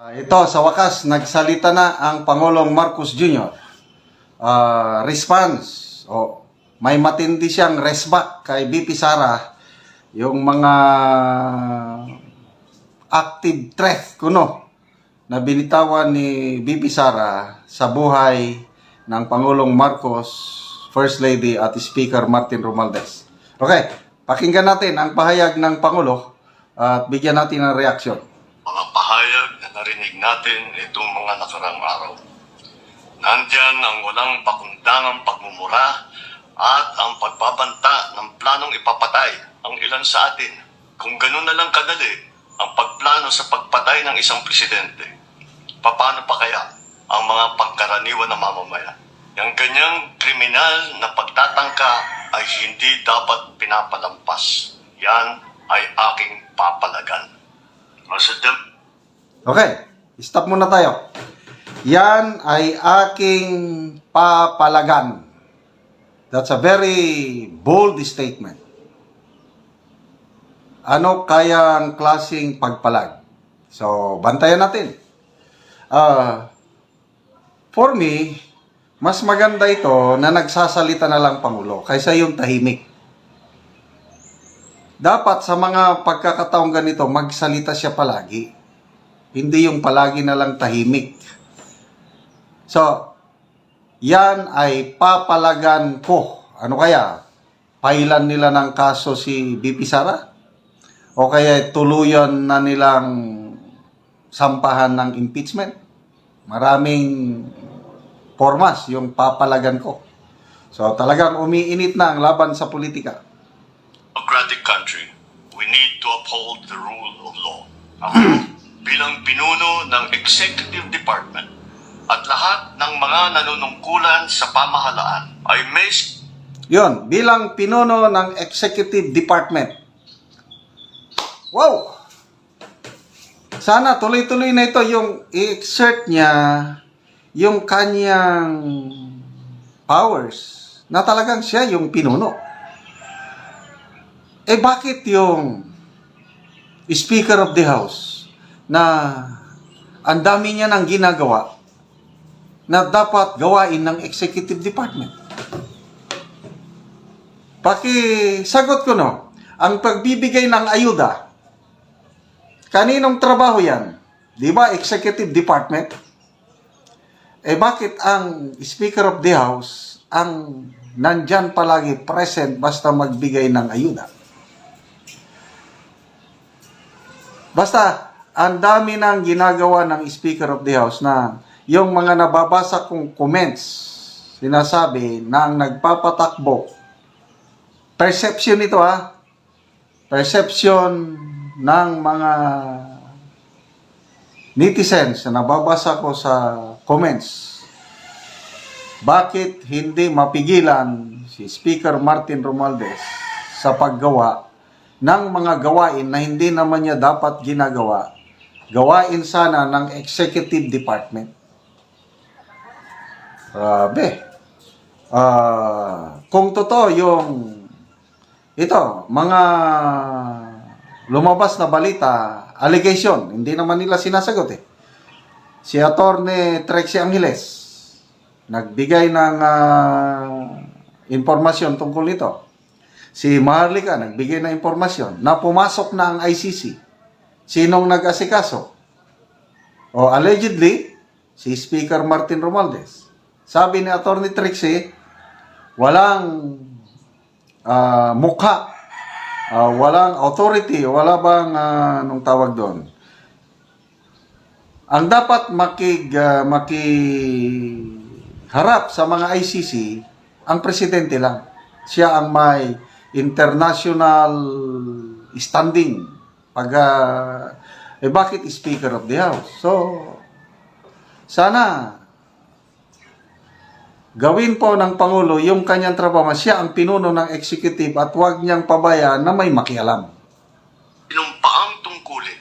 Ito, sa wakas, nagsalita na ang Pangulong Marcos Jr. Response, may matindi siyang resback kay BP Sara, yung mga active threat kuno na binitawan ni BP Sara sa buhay ng Pangulong Marcos, First Lady at Speaker Martin Romualdez. Okay, pakinggan natin ang pahayag ng Pangulo at bigyan natin ng reaksyon. Mga pahayag na narinig natin itong mga nakarang araw. Nandyan ang walang pakundangang pagmumura at ang pagbabanta ng planong ipapatay ang ilan sa atin. Kung ganun na lang kadali ang pagplano sa pagpatay ng isang presidente, paano pa kaya ang mga pagkaraniwan na mamamayan? Yang ganyang kriminal na pagtatangka ay hindi dapat pinapalampas. Yan ay aking papalagan. Okay, stop muna tayo. Yan ay aking papalagan. That's a very bold statement. Ano kayang klaseng pagpalag? So, bantayan natin. For me, mas maganda ito na nagsasalita na lang Pangulo kaysa yung tahimik. Dapat sa mga pagkakataong ganito, magsalita siya palagi. Hindi yung palagi na lang tahimik. So, yan ay papalagan ko. Ano kaya? Pailan nila ng kaso si BP Sara? O kaya tuluyan na nilang sampahan ng impeachment? Maraming formas yung papalagan ko. So, talagang umiinit na ang laban sa politika. Democratic country, we need to uphold the rule of law. Bilang pinuno ng Executive Department at lahat ng mga nanunungkulan sa pamahalaan ay may... Yun, bilang pinuno ng Executive Department. Wow! Sana tuloy-tuloy na ito yung i-exert niya yung kanyang powers na talagang siya yung pinuno. Bakit yung Speaker of the House na ang dami niya nang ginagawa na dapat gawain ng Executive Department? Pakisagot ko no, ang pagbibigay ng ayuda, kaninong trabaho yan? Di ba Executive Department? Bakit ang Speaker of the House ang nandyan palagi present basta magbigay ng ayuda? Basta, ang dami nang ginagawa ng Speaker of the House na yung mga nababasa kong comments, sinasabi na ang nagpapatakbo, perception ito perception ng mga netizens na nababasa ko sa comments. Bakit hindi mapigilan si Speaker Martin Romualdez sa paggawa ng mga gawain na hindi naman niya dapat ginagawa? Gawain sana ng Executive Department. Grabe. Kung totoo yung mga lumabas na balita, allegation, hindi naman nila sinasagot Si Atty. Trixie Angeles nagbigay ng informasyon tungkol nito. Si Maharlika nagbigay ng impormasyon na pumasok na ang ICC. Sinong nag-asikaso? Allegedly, si Speaker Martin Romualdez. Sabi ni Atty. Trixie, walang mukha, walang authority, wala bang, anong tawag doon? Ang dapat makiharap sa mga ICC, ang presidente lang. Siya ang may international standing. Bakit Speaker of the House? So, sana gawin po ng Pangulo yung kanyang trabaho. Siya ang pinuno ng executive at huwag niyang pabayaan na may makialam. Sinumpaang tungkulin,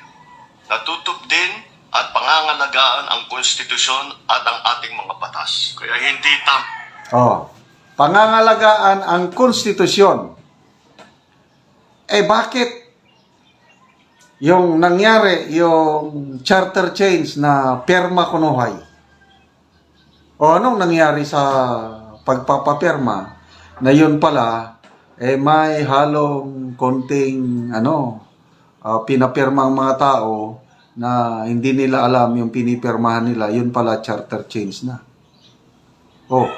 natutup din at pangangalagaan ang konstitusyon at ang ating mga batas. Kaya hindi pangangalagaan ang konstitusyon. Bakit yung nangyari, yung charter change na Perma Kunuhay. O anong nangyari sa pagpapapirma na yun pala, may halong konting, pinapirma ang mga tao na hindi nila alam yung pinipirmahan nila, yun pala charter change na. O,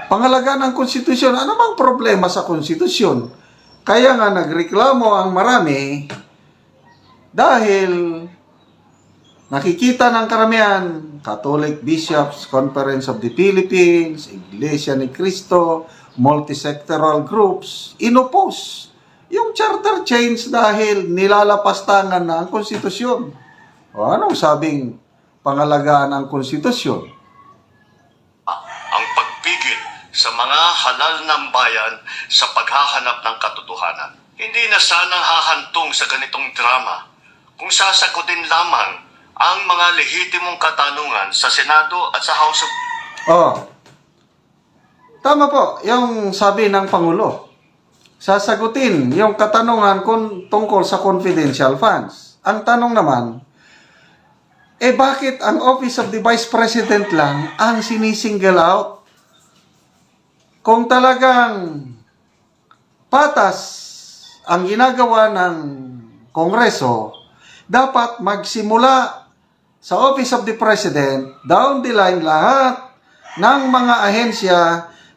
pangalagaan ng konstitusyon, ano bang problema sa konstitusyon? Kaya nga nagreklamo ang marami dahil nakikita ng karamihan, Catholic Bishops Conference of the Philippines, Iglesia ni Cristo, multisectoral groups, inopose yung charter change dahil nilalapastangan na ang konstitusyon. O anong sabing pangalagaan ang konstitusyon? Ang pagpigil sa mga halal ng bayan sa paghahanap ng katotohanan. Hindi na sana hahantong sa ganitong drama kung sasagutin lamang ang mga lehitimong katanungan sa Senado at sa House of... Tama po, yung sabi ng Pangulo. Sasagutin yung katanungan tungkol sa confidential funds. Ang tanong naman, bakit ang Office of the Vice President lang ang sinisingle out? Kung talagang patas ang ginagawa ng Kongreso, dapat magsimula sa Office of the President, down the line lahat ng mga ahensya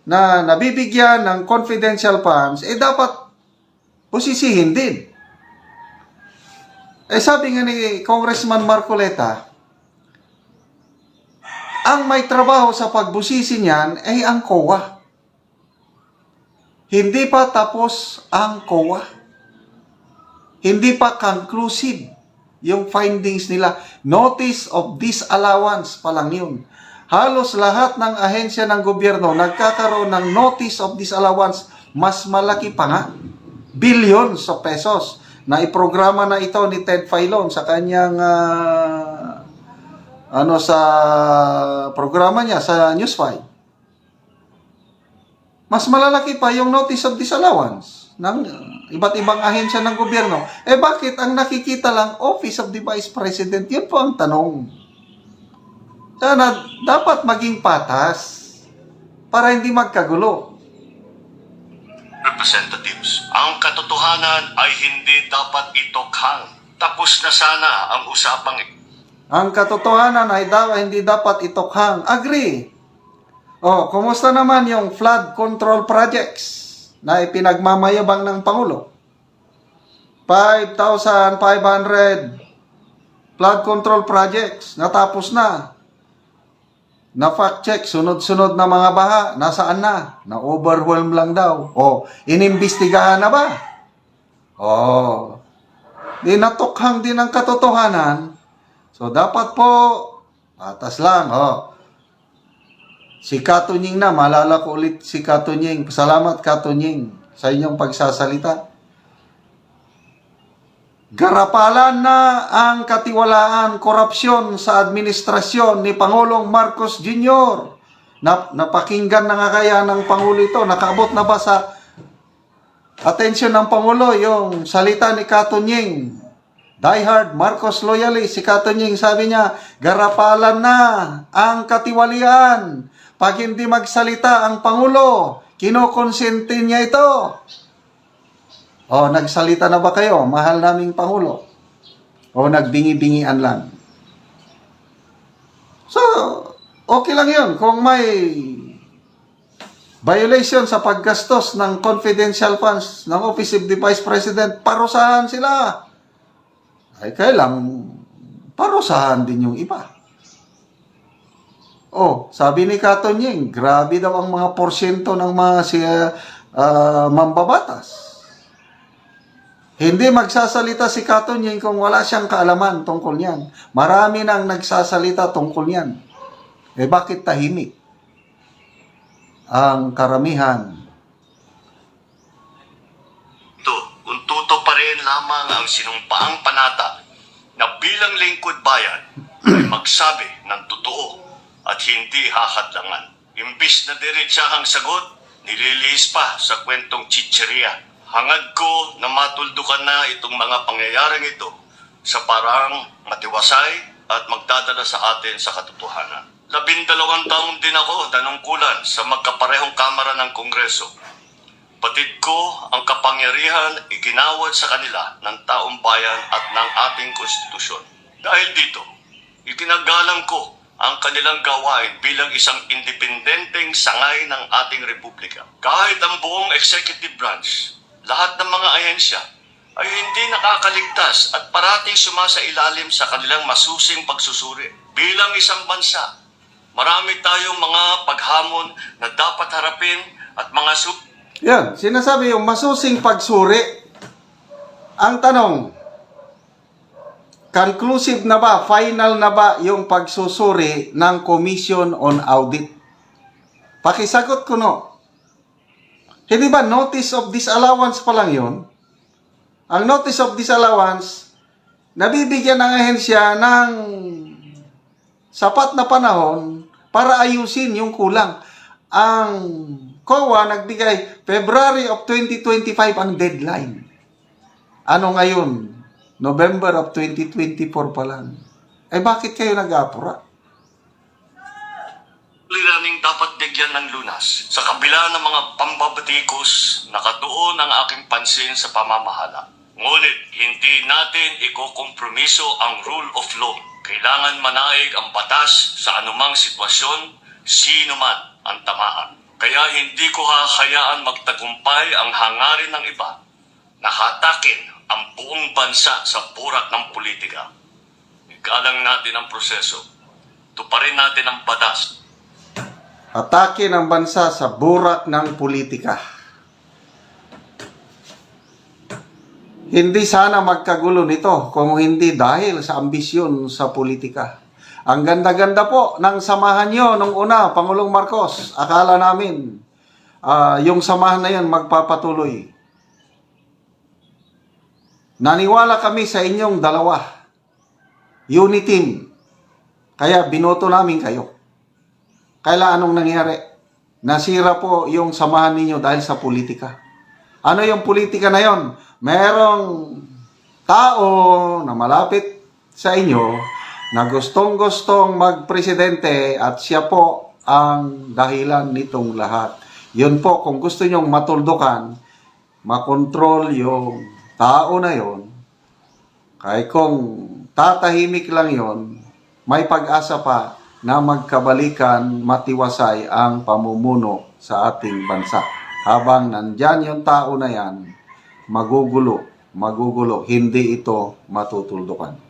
na nabibigyan ng confidential funds, dapat pusisihin din. Sabi nga ni Congressman Marcoleta, ang may trabaho sa pagbusisi niyan ay ang COA. Hindi pa tapos ang COA. Hindi pa conclusive yung findings nila. Notice of disallowance pa lang yun. Halos lahat ng ahensya ng gobyerno nagkakaroon ng notice of disallowance, mas malaki pa nga. Billions of pesos na iprograma na ito ni Ted Filon sa kanyang sa programa niya sa News 5. Mas malalaki pa yung notice of disallowance ng iba't ibang ahensya ng gobyerno. Bakit ang nakikita lang Office of the Vice President? Yun po ang tanong. Sana dapat maging patas para hindi magkagulo. Representatives, ang katotohanan ay hindi dapat itokhang. Tapos na sana ang usapang Ang katotohanan ay hindi dapat itokhang. Agree. Kumusta naman yung flood control projects na ipinagmamayabang ng Pangulo? 5,500 flood control projects, natapos na. Na-fact check, sunod-sunod na mga baha, nasaan na? Na-overwhelm lang daw. Inimbestigahan na ba? Di natukhang din ang katotohanan. So, dapat po, patas lang, Si Katunying na, maalala ko ulit si Katunying. Salamat, Katunying, sa inyong pagsasalita. Garapalan na ang katiwalaan, korupsyon sa administrasyon ni Pangulong Marcos Jr. Napakinggan na nga kaya ng Pangulo ito? Nakaabot na ba sa atensyon ng Pangulo yung salita ni Katunying? Diehard Marcos loyalist, si Katunying, sabi niya, garapalan na ang katiwalian. Pag hindi magsalita ang Pangulo, kinokonsente niya ito. Nagsalita na ba kayo, mahal naming Pangulo? Nagbingi-bingian lang? So, okay lang yun. Kung may violation sa paggastos ng confidential funds ng Office of the Vice President, parusahan sila. Kailang parusahan din yung iba. Sabi ni Katunying, grabe daw ang mga porsyento ng mga mambabatas. Hindi magsasalita si Katunying kung wala siyang kaalaman tungkol niyan. Marami nang nagsasalita tungkol niyan. Bakit tahimik ang karamihan? Kung tuto pa rin lamang ang sinumpaang panata na bilang lingkod bayan ay magsabi ng totoo at hindi hahadlangan. Imbis na diretsahang sagot, nililihis pa sa kwentong chicheria Hangad ko na matuldukan na itong mga pangyayaring ito sa parang matiwasay at magdadala sa atin sa katotohanan. 12 taon din ako nanungkulan sa magkaparehong kamara ng Kongreso. Batid ko ang kapangyarihan iginawad sa kanila ng taong bayan at ng ating konstitusyon. Dahil dito, itinagalang ko ang kanilang gawain bilang isang independenteng sangay ng ating republika. Kahit ang buong executive branch, lahat ng mga ahensya ay hindi nakakaligtas at parating sumasailalim sa kanilang masusing pagsusuri. Bilang isang bansa, marami tayong mga paghamon na dapat harapin at mga Yan, sinasabi yung masusing pagsuri. Ang tanong, conclusive na ba, final na ba yung pagsusuri ng Commission on Audit? Pakisagot ko no. Hindi ba notice of disallowance pa lang yun? Ang notice of disallowance, nabibigyan ng ahensya ng sapat na panahon para ayusin yung kulang. Ang COA nagbigay February of 2025 ang deadline. Ano ngayon? November of 2024 pa lang. Eh bakit kayo nag-aapura? Suliraning dapat bigyan ng lunas. Sa kabila ng mga pambabatikos, nakatuon ang aking pansin sa pamamahala. Ngunit hindi natin ikokompromiso ang rule of law. Kailangan manaig ang batas sa anumang sitwasyon, sino man ang tamaan. Kaya hindi ko hahayaan magtagumpay ang hangarin ng iba na hatakin ang buong bansa sa burak ng politika. Igalang natin ang proseso. Tuparin natin ang batas. Atake ng bansa sa burak ng politika. Hindi sana magkagulo nito kung hindi dahil sa ambisyon sa politika. Ang ganda-ganda po ng samahan nyo nung una, Pangulong Marcos. Akala namin yung samahan na yan magpapatuloy. Naniwala kami sa inyong dalawa. Unity team. Kaya binoto namin kayo. Kaya anong nangyari? Nasira po yung samahan ninyo dahil sa politika. Ano yung politika na yon? Merong tao na malapit sa inyo na gustong-gustong magpresidente at siya po ang dahilan nitong lahat. Yun po, kung gusto nyong matuldukan, makontrol yung tao na yon, kaya kung tatahimik lang yon, may pag-asa pa na magkabalikan, matiwasay ang pamumuno sa ating bansa. Habang nandyan yung tao na yan, magugulo, hindi ito matutuldukan.